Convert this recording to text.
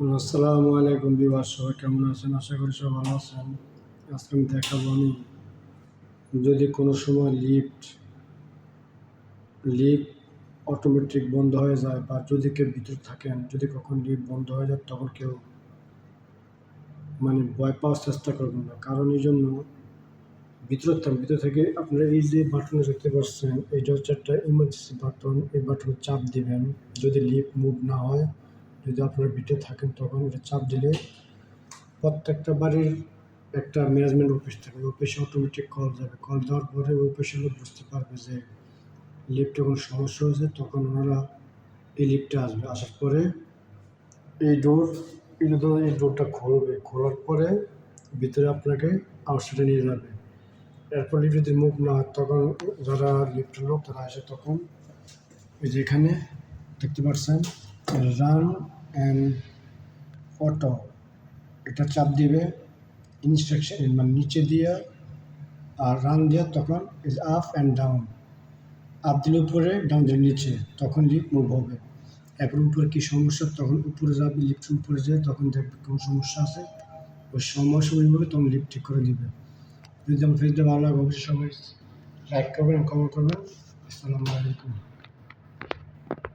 আসসালামু আলাইকুম ভিউয়ার্স, সবাই কেমন আছেন? আশা করি সবাই ভালো আছেন। আজকে আমি দেখাবো যদি কোনো সময় লিফট অটোমেটিক বন্ধ হয়ে যায় বা যদি কেউ ভিতরে থাকেন, যদি কখন লিফট বন্ধ হয়ে যায় তখন কেউ ভয় পাওয়ার চেষ্টা করবেন না। কারণ এই জন্য ভিতর থেকে আপনারা এই যে বাটনে দেখতে পাচ্ছেন, এটা হচ্ছে একটা ইমার্জেন্সি বাটন। এই বাটনে চাপ দিবেন যদি লিফট মুভ না হয়। যদি আপনারা ভিতরে থাকেন তখন এটা চাপ দিলে প্রত্যেকটা বাড়ির একটা ম্যানেজমেন্ট অফিস থাকে, অফিসে অটোমেটিক কল যাবে। কল দেওয়ার পরে ওই অফিসের লোক বুঝতে পারবে যে লিফটে কোনো সমস্যা হয়েছে, তখন ওনারা এই লিফটে আসবে। আসার পরে এই ডোর এই ডোরটা খুলবে, খোলার পরে ভিতরে আপনাকে আউটসাইডে নিয়ে যাবে। এরপর লিফট যদি মুভ না হয় তখন যারা লিফটের লোক তারা আসে, তখন এই যে এখানে দেখতে পাচ্ছেন রান অ্যান্ড অটো, এটা চাপ দিবে ইনস্ট্রাকশন নিচে দিয়ে, আর রান দিয়ে তখন is up and down. Up দিলে উপরে, ডাউন দিলে নিচে, তখন লিফট মুভ হবে। এরপর উপরে কী সমস্যা, তখন উপরে যাবে, লিফটের উপরে যায়, তখন দেখবে কোনো সমস্যা আছে, ওই সমস্যাগুলো তখন লিফট ঠিক করে দিবে। যদি আমার ফেসটা ভালো লাগে অবশ্যই সবাই লাইক করবেন, কমেন্ট করবেন। আসসালামু আলাইকুম।